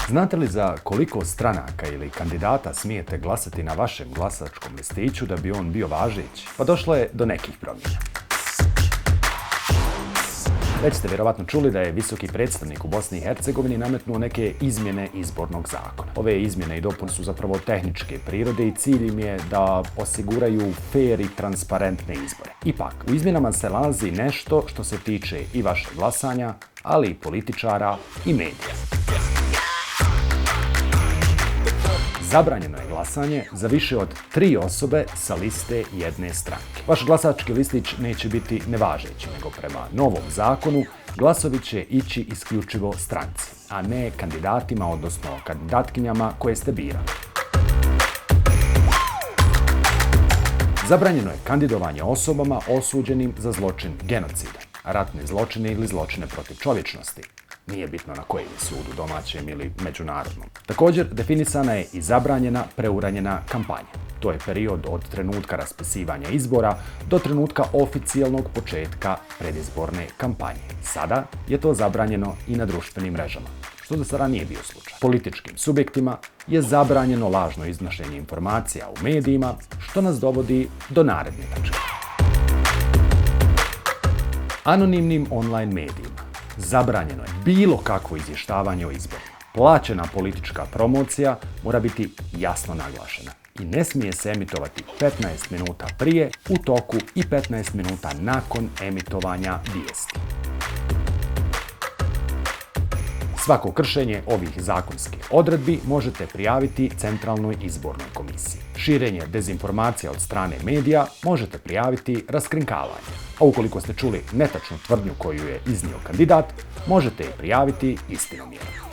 Znate li za koliko stranaka ili kandidata smijete glasati na vašem glasačkom listiću da bi on bio važeći? Pa došlo je do nekih promjena. Već ste vjerovatno čuli da je visoki predstavnik u Bosni i Hercegovini nametnuo neke izmjene izbornog zakona. Ove izmjene i dopune su zapravo tehničke prirode i cilj im je da osiguraju fer i transparentne izbore. Ipak, u izmjenama se nalazi nešto što se tiče i vašeg glasanja, ali i političara i medija. Zabranjeno je glasanje za više od 3 osobe sa liste jedne stranke. Vaš glasački listić neće biti nevažeći, nego prema novom zakonu glasovi će ići isključivo stranci, a ne kandidatima, odnosno kandidatkinjama koje ste birali. Zabranjeno je kandidovanje osobama osuđenim za zločin genocida, ratne zločine ili zločine protiv čovječnosti. Nije bitno na kojem sudu, domaćem ili međunarodnom. Također, definisana je i zabranjena preuranjena kampanja. To je period od trenutka raspisivanja izbora do trenutka oficijalnog početka predizborne kampanje. Sada je to zabranjeno i na društvenim mrežama, što do sada nije bio slučaj. Političkim subjektima je zabranjeno lažno iznošenje informacija u medijima, što nas dovodi do naredne tačke. Anonimnim online medijima zabranjeno je bilo kakvo izvještavanje o izborima. Plaćena politička promocija mora biti jasno naglašena i ne smije se emitovati 15 minuta prije, u toku i 15 minuta nakon emitovanja vijesti. Svako kršenje ovih zakonskih odredbi možete prijaviti Centralnoj izbornoj komisiji. Širenje dezinformacija od strane medija možete prijaviti raskrinkavanje. A ukoliko ste čuli netačnu tvrdnju koju je iznio kandidat, možete je prijaviti istinomjerom.